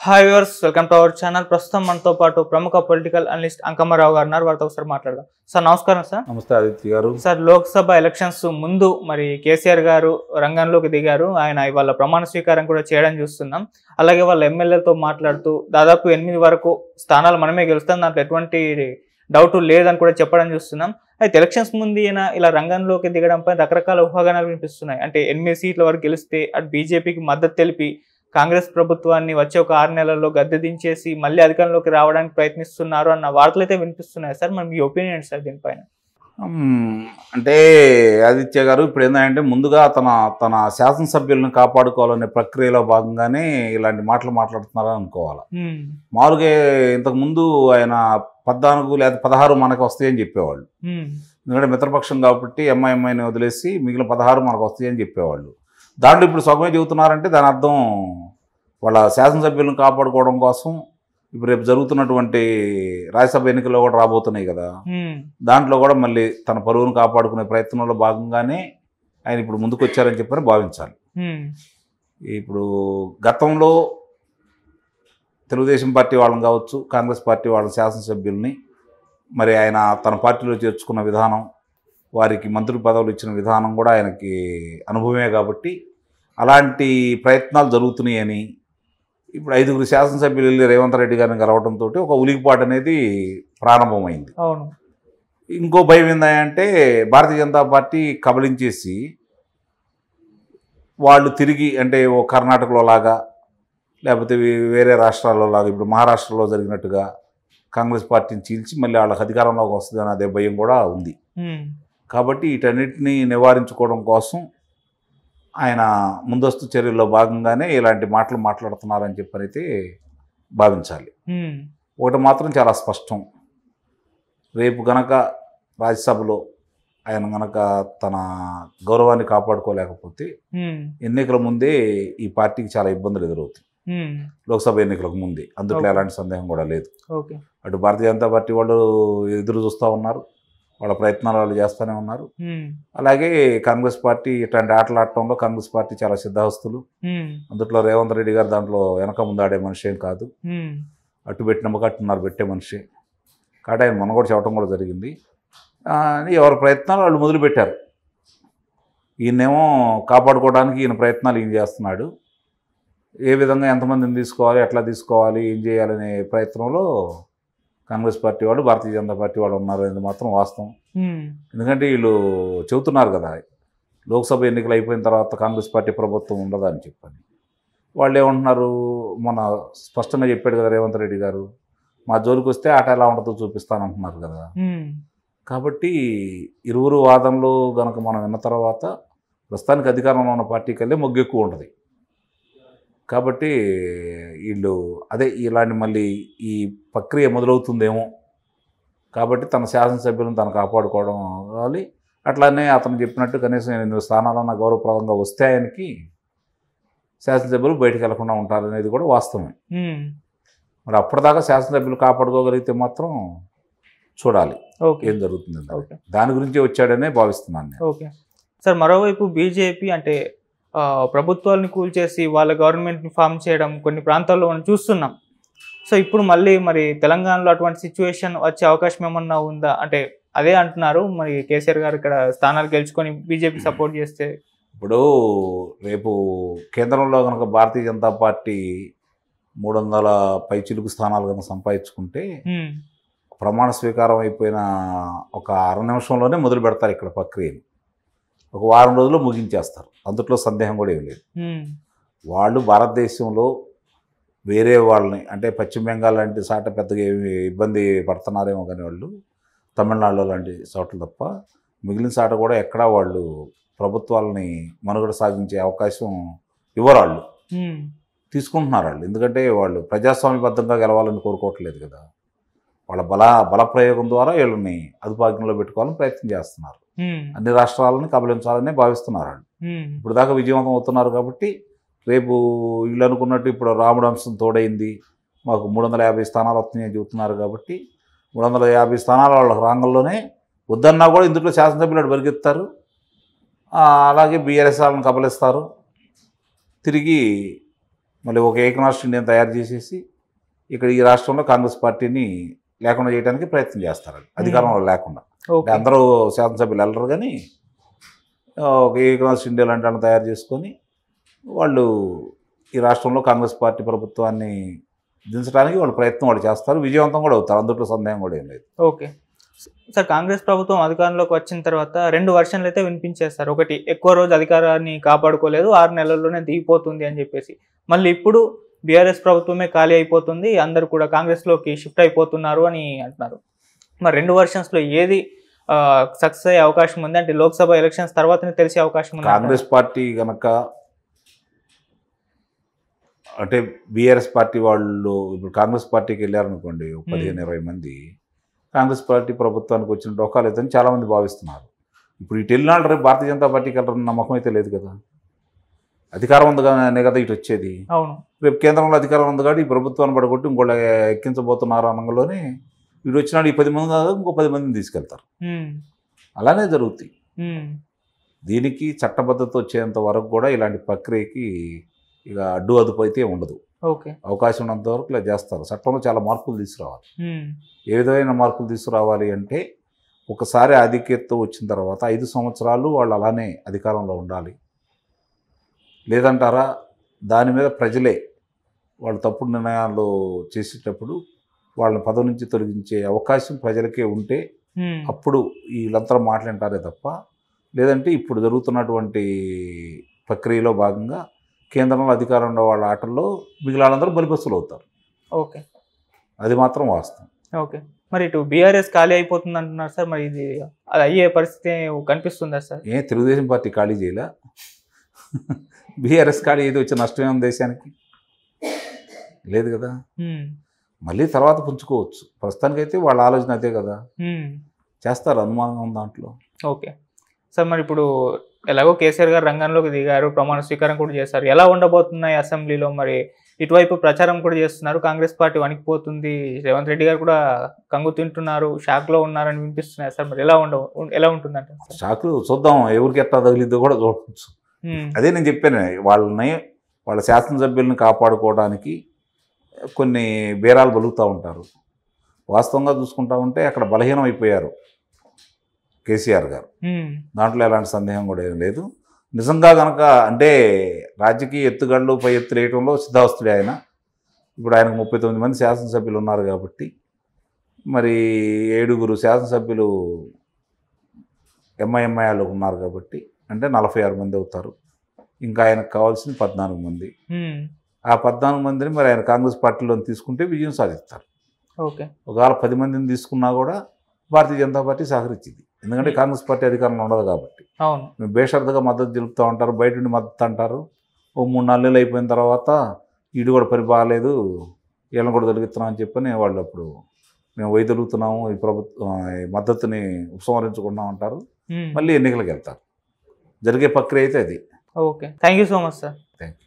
Hi viewers, welcome to our channel. ప్రస్తుతం మనతో పాటు ప్రముఖ పొలిటికల్ అనలిస్ట్ అంకమ్మరావు గారు ఉన్నారు. వారితో ఒకసారి మాట్లాడదాం. సార్ నమస్కారం. సార్ నమస్తే ఆదిత్య గారు. సార్, లోక్సభ ఎలక్షన్స్ ముందు మరి కేసీఆర్ గారు రంగంలోకి దిగారు. ఆయన ఇవాళ ప్రమాణ స్వీకారం కూడా చేయడం చూస్తున్నాం. అలాగే వాళ్ళ ఎమ్మెల్యేలతో మాట్లాడుతూ దాదాపు 8 వరకు స్థానాలు మనమే గెలుస్తాం, దాంట్లో ఎటువంటి డౌట్ లేదని కూడా చెప్పడం చూస్తున్నాం. అయితే ఎలక్షన్స్ ముందు ఈయన ఇలా రంగంలోకి దిగడంపై రకరకాల ఊహాగానాలు వినిపిస్తున్నాయి. అంటే 8 సీట్ల వరకు గెలిస్తే అటు బీజేపీకి మద్దతు తెలిపి కాంగ్రెస్ ప్రభుత్వాన్ని వచ్చే ఒక 6 నెలల్లో గద్దె దించేసి మళ్ళీ అధికారంలోకి రావడానికి ప్రయత్నిస్తున్నారు అన్న వార్తలు అయితే వినిపిస్తున్నాయి. సార్, మరి మీ ఒపీనియన్ సార్ దీనిపైన? అంటే ఆదిత్య గారు, ఇప్పుడు ఏంటంటే ముందుగా తన శాసనసభ్యులను కాపాడుకోవాలనే ప్రక్రియలో భాగంగానే ఇలాంటి మాటలు మాట్లాడుతున్నారని అనుకోవాలి. మామూలుగా ఇంతకుముందు ఆయన 14 లేదా 16 మనకు వస్తాయని చెప్పేవాళ్ళు. ఎందుకంటే మిత్రపక్షం కాబట్టి ఎంఐఎంఐని వదిలేసి మిగిలిన 16 మనకు వస్తాయని చెప్పేవాళ్ళు. దాంట్లో ఇప్పుడు సగమే చెబుతున్నారంటే దాని అర్థం వాళ్ళ శాసనసభ్యులను కాపాడుకోవడం కోసం ఇప్పుడు రేపు జరుగుతున్నటువంటి రాజ్యసభ ఎన్నికల్లో కూడా రాబోతున్నాయి కదా, దాంట్లో కూడా మళ్ళీ తన పరువును కాపాడుకునే ప్రయత్నంలో భాగంగానే ఆయన ఇప్పుడు ముందుకు వచ్చారని చెప్పని భావించాలి. ఇప్పుడు గతంలో తెలుగుదేశం పార్టీ వాళ్ళని కావచ్చు, కాంగ్రెస్ పార్టీ వాళ్ళ శాసనసభ్యుల్ని మరి ఆయన తన పార్టీలో చేర్చుకున్న విధానం, వారికి మంత్రి పదవులు ఇచ్చిన విధానం కూడా ఆయనకి అనుభవమే కాబట్టి అలాంటి ప్రయత్నాలు జరుగుతున్నాయని ఇప్పుడు 5 శాసనసభ్యులు వెళ్ళి రేవంత్ రెడ్డి గారిని కలవడంతో ఒక ఉలికిపాటు అనేది ప్రారంభమైంది. ఇంకో భయం ఏంటంటే భారతీయ జనతా పార్టీ కబలించేసి వాళ్ళు తిరిగి అంటే ఓ కర్ణాటకలో లాగా లేకపోతే వేరే రాష్ట్రాల్లో లాగా ఇప్పుడు మహారాష్ట్రలో జరిగినట్టుగా కాంగ్రెస్ పార్టీని చీల్చి మళ్ళీ వాళ్ళకి అధికారంలోకి వస్తుందని అదే భయం కూడా ఉంది. కాబట్టి వీటన్నిటిని నివారించుకోవడం కోసం ఆయన ముందస్తు చర్యల్లో భాగంగానే ఇలాంటి మాటలు మాట్లాడుతున్నారని చెప్పనైతే భావించాలి. ఒకటి మాత్రం చాలా స్పష్టం, రేపు గనక రాజ్యసభలో ఆయన గనక తన గౌరవాన్ని కాపాడుకోలేకపోతే ఎన్నికల ముందే ఈ పార్టీకి చాలా ఇబ్బందులు ఎదురవుతాయి. లోక్సభ ఎన్నికలకు ముందే, అందులో ఎలాంటి సందేహం కూడా లేదు. అటు భారతీయ జనతా పార్టీ వాళ్ళు ఎదురు చూస్తూ ఉన్నారు, వాళ్ళ ప్రయత్నాలు వాళ్ళు చేస్తూనే ఉన్నారు. అలాగే కాంగ్రెస్ పార్టీ ఇట్లాంటి ఆటలు ఆడటంలో కాంగ్రెస్ పార్టీ చాలా సిద్ధహస్తులు. అందులో రేవంత్ రెడ్డి గారు దాంట్లో వెనక ముందాడే మనిషి ఏం కాదు, అటు పెట్టిన కట్టున్నారు పెట్టే మనిషి కాబట్టి ఆయన మొన్న కూడా చెప్పడం కూడా జరిగింది. ఎవరి ప్రయత్నాలు వాళ్ళు మొదలుపెట్టారు. ఈయనేమో కాపాడుకోవడానికి ఈయన ప్రయత్నాలు ఈయన చేస్తున్నాడు. ఏ విధంగా ఎంతమందిని తీసుకోవాలి, ఎట్లా తీసుకోవాలి, ఏం చేయాలనే ప్రయత్నంలో కాంగ్రెస్ పార్టీ వాళ్ళు భారతీయ జనతా పార్టీ వాళ్ళు ఉన్నారు అనేది మాత్రం వాస్తవం. ఎందుకంటే వీళ్ళు చెబుతున్నారు కదా, లోక్సభ ఎన్నికలు అయిపోయిన తర్వాత కాంగ్రెస్ పార్టీ ప్రభుత్వం ఉండదా అని చెప్పని. వాళ్ళు ఏమంటున్నారు, మన స్పష్టంగా చెప్పాడు కదా రేవంత్ రెడ్డి గారు, మా జోలికి వస్తే ఆట ఎలా ఉంటుందో చూపిస్తానంటున్నారు కదా. కాబట్టి ఇరువురు వాదనలు కనుక మనం విన్న తర్వాత ప్రస్తుతానికి అధికారంలో ఉన్న పార్టీకి వెళ్ళి మొగ్గు ఎక్కువ ఉంటుంది. కాబట్టి వీళ్ళు అదే ఇలాంటి మళ్ళీ ఈ ప్రక్రియ మొదలవుతుందేమో కాబట్టి తన శాసనసభ్యులను తను కాపాడుకోవడం కావాలి. అట్లానే అతను చెప్పినట్టు కనీసం 8 స్థానాలన్నా గౌరవప్రదంగా వస్తే ఆయనకి శాసనసభ్యులు బయటకు వెళ్లకుండా ఉంటారనేది కూడా వాస్తవమే. మరి అప్పటిదాకా శాసనసభ్యులు కాపాడుకోగలిగితే మాత్రం చూడాలి ఏం జరుగుతుంది. దాని గురించి వచ్చాడనే భావిస్తున్నాను. ఓకే సార్, మరోవైపు బీజేపీ అంటే ప్రభుత్వాలను కూల్చేసి వాళ్ళ గవర్నమెంట్ని ఫామ్ చేయడం కొన్ని ప్రాంతాల్లో మనం చూస్తున్నాం. సో ఇప్పుడు మళ్ళీ మరి తెలంగాణలో అటువంటి సిచ్యువేషన్ వచ్చే అవకాశం ఏమన్నా ఉందా? అంటే అదే అంటున్నారు మరి కేసీఆర్ గారు ఇక్కడ స్థానాలు గెలుచుకొని బీజేపీ సపోర్ట్ చేస్తే. ఇప్పుడు రేపు కేంద్రంలో కనుక భారతీయ జనతా పార్టీ 300 పైచిలుకు స్థానాలు కనుక సంపాదించుకుంటే ప్రమాణ స్వీకారం అయిపోయిన ఒక 6 నిమిషంలోనే మొదలు పెడతారు ఇక్కడ ప్రక్రియని. ఒక వారం రోజుల్లో ముగించేస్తారు, అందుట్లో సందేహం కూడా ఏం లేదు. వాళ్ళు భారతదేశంలో వేరే వాళ్ళని అంటే పశ్చిమ బెంగాల్ లాంటి చాట పెద్దగా ఏమి ఇబ్బంది పడుతున్నారేమో కానీ వాళ్ళు తమిళనాడులో లాంటి చోట్ల తప్ప మిగిలిన చాట కూడా ఎక్కడా వాళ్ళు ప్రభుత్వాలని మనుగడ సాగించే అవకాశం ఇవ్వరు. వాళ్ళు తీసుకుంటున్నారు వాళ్ళు, ఎందుకంటే వాళ్ళు ప్రజాస్వామ్యబద్ధంగా గెలవాలని కోరుకోవట్లేదు కదా. వాళ్ళ బలప్రయోగం ద్వారా వీళ్ళని అదుపాజ్ఞలో పెట్టుకోవాలని ప్రయత్నం చేస్తున్నారు. అన్ని రాష్ట్రాలని కబలించాలని భావిస్తున్నారు వాళ్ళు. ఇప్పుడు దాకా విజయవంతం అవుతున్నారు కాబట్టి రేపు వీళ్ళు అనుకున్నట్టు ఇప్పుడు రాముడు అంశం తోడైంది, మాకు 350 స్థానాలు వస్తున్నాయని చెబుతున్నారు కాబట్టి 350 స్థానాల వాళ్ళ రాంగంలోనే వద్దన్నా కూడా ఇందులో శాసనసభ్యులు పరిగెత్తారు. అలాగే బీఆర్ఎస్ వాళ్ళని కబలిస్తారు, తిరిగి మళ్ళీ ఒక ఏకరాష్ట్ర ఇండియాని తయారు చేసేసి ఇక్కడ ఈ రాష్ట్రంలో కాంగ్రెస్ పార్టీని లేకుండా చేయడానికి ప్రయత్నం చేస్తారు, అధికారంలో లేకుండా. అంటే అందరూ శాసనసభ్యులు వెళ్ళరు, కానీ ఒక ఏకరాష్ట్ర ఇండియా లాంటి వాళ్ళని తయారు చేసుకొని వాళ్ళు ఈ రాష్ట్రంలో కాంగ్రెస్ పార్టీ ప్రభుత్వాన్ని దించడానికి వాళ్ళు ప్రయత్నం వాళ్ళు చేస్తారు, విజయవంతం కూడా అవుతారు, అందులో సందేహం కూడా ఏం లేదు. ఓకే సార్, కాంగ్రెస్ ప్రభుత్వం అధికారంలోకి వచ్చిన తర్వాత 2 వర్షన్లు అయితే వినిపించేస్తారు. ఒకటి, ఎక్కువ రోజు అధికారాన్ని కాపాడుకోలేదు, 6 నెలల్లోనే దిగిపోతుంది అని చెప్పేసి. మళ్ళీ ఇప్పుడు బీఆర్ఎస్ ప్రభుత్వమే ఖాళీ అయిపోతుంది, అందరూ కూడా కాంగ్రెస్లోకి షిఫ్ట్ అయిపోతున్నారు అని అంటున్నారు. మరి 2 వర్షన్స్లో ఏది సక్సెస్ అయ్యే అవకాశం ఉంది? అంటే లోక్సభ ఎలక్షన్స్ తర్వాతనే తెలిసే అవకాశం ఉంది. కాంగ్రెస్ పార్టీ కనుక అంటే బీఆర్ఎస్ పార్టీ వాళ్ళు ఇప్పుడు కాంగ్రెస్ పార్టీకి వెళ్ళారనుకోండి, 15-20 మంది కాంగ్రెస్ పార్టీ ప్రభుత్వానికి వచ్చిన డోకా లేదని చాలామంది భావిస్తున్నారు. ఇప్పుడు ఇటు వెళ్ళినాడు, రేపు భారతీయ జనతా పార్టీకి వెళ్ళరని నమ్మకం అయితే లేదు కదా. అధికారం ఉంది కానీ కదా ఇటు వచ్చేది. అవును, రేపు కేంద్రంలో అధికారం ఉంది కాబట్టి ఈ ప్రభుత్వాన్ని పడగొట్టి ఇంకోళ్ళు ఎక్కించబోతున్నారు అనగానే ఇటు వచ్చినాడు ఈ 10 మంది కాదు ఇంకో 10 మందిని తీసుకెళ్తారు. అలానే జరుగుతాయి. దీనికి చట్టబద్ధత వచ్చేంత వరకు కూడా ఇలాంటి ప్రక్రియకి ఇక అడ్డు అదుపు అయితే ఉండదు. అవకాశం ఉన్నంత వరకు ఇలా చేస్తారు. చట్టంలో చాలా మార్పులు తీసుకురావాలి. ఏ విధమైన మార్పులు తీసుకురావాలి అంటే, ఒకసారి ఆధిక్యతతో వచ్చిన తర్వాత 5 సంవత్సరాలు వాళ్ళు అలానే అధికారంలో ఉండాలి. లేదంటారా, దాని మీద ప్రజలే వాళ్ళు తప్పుడు నిర్ణయాలు చేసేటప్పుడు వాళ్ళని పదవి నుంచి తొలగించే అవకాశం ప్రజలకే ఉంటే అప్పుడు వీళ్ళంతా మాట్లాంటారే తప్ప, లేదంటే ఇప్పుడు జరుగుతున్నటువంటి ప్రక్రియలో భాగంగా కేంద్రంలో అధికారంలో వాళ్ళ ఆటల్లో మిగిలినందరూ బలిపస్తులు అవుతారు. ఓకే, అది మాత్రం వాస్తవం. ఓకే, మరి ఇటు బీఆర్ఎస్ ఖాళీ అయిపోతుంది అంటున్నారు సార్, మరి ఇది అది అయ్యే పరిస్థితి కనిపిస్తుందా సార్? తెలుగుదేశం పార్టీ ఖాళీ చేయలే, బీఆర్ఎస్ ఖాళీ ఏది వచ్చే నష్టమే ఉంది దేశానికి? లేదు కదా. మళ్ళీ తర్వాత పుంజుకోవచ్చు. ప్రస్తుతానికైతే వాళ్ళ ఆలోచన అదే కదా, చేస్తారు, అనుమానంగా ఉంది దాంట్లో. ఓకే సార్, మరి ఇప్పుడు ఎలాగో కేసీఆర్ గారు రంగంలోకి దిగారు, ప్రమాణ స్వీకారం కూడా చేశారు. ఎలా ఉండబోతున్నాయి అసెంబ్లీలో? మరి ఇటువైపు ప్రచారం కూడా చేస్తున్నారు, కాంగ్రెస్ పార్టీ వణికిపోతుంది, రేవంత్ రెడ్డి గారు కూడా కంగు తింటున్నారు, షాక్లో ఉన్నారని వినిపిస్తున్నాయి సార్. మరి ఎలా ఉంటుందంటే? షాక్ చూద్దాం, ఎవరికి ఎట్లా తగిలిద్దో కూడా చూడవచ్చు. అదే నేను చెప్పాను, వాళ్ళ శాసనసభ్యులను కాపాడుకోవడానికి కొన్ని బేరాలు బలుగుతూ ఉంటారు. వాస్తవంగా చూసుకుంటా ఉంటే అక్కడ బలహీనం అయిపోయారు కేసీఆర్ గారు, దాంట్లో ఎలాంటి సందేహం కూడా ఏం లేదు. నిజంగా కనుక అంటే రాజకీయ ఎత్తుగడలు పై ఎత్తులు వేయటంలో సిద్ధావస్తుడే ఆయన. ఇప్పుడు ఆయనకు 39 మంది శాసనసభ్యులు ఉన్నారు కాబట్టి, మరి 7 శాసనసభ్యులు ఎంఐఎంఐలు ఉన్నారు కాబట్టి, అంటే 46 మంది అవుతారు. ఇంకా ఆయనకు కావాల్సిన 14 మంది. ఆ 14 మందిని మరి ఆయన కాంగ్రెస్ పార్టీలో తీసుకుంటే విజయం సాధిస్తారు. ఒకవేళ 10 మందిని తీసుకున్నా కూడా భారతీయ జనతా పార్టీ సహకరించింది, ఎందుకంటే కాంగ్రెస్ పార్టీ అధికారంలో ఉండదు కాబట్టి. మేము బేషరతుగా మద్దతు తెలుపుతూ ఉంటారు, బయట నుండి మద్దతు అంటారు. ఓ 3-4 నెలలు అయిపోయిన తర్వాత ఈడు కూడా పని బాగాలేదు, వీళ్ళని కూడా తొలగిస్తున్నాం అని చెప్పని వాళ్ళు అప్పుడు మేము వైదొలుగుతున్నాము, ఈ ప్రభుత్వం మద్దతుని ఉపసంహరించుకున్నాం అంటారు. మళ్ళీ ఎన్నికలకు వెళ్తారు. జరిగే ప్రక్రియ అయితే అది. Okay, thank you so much sir. Thank you.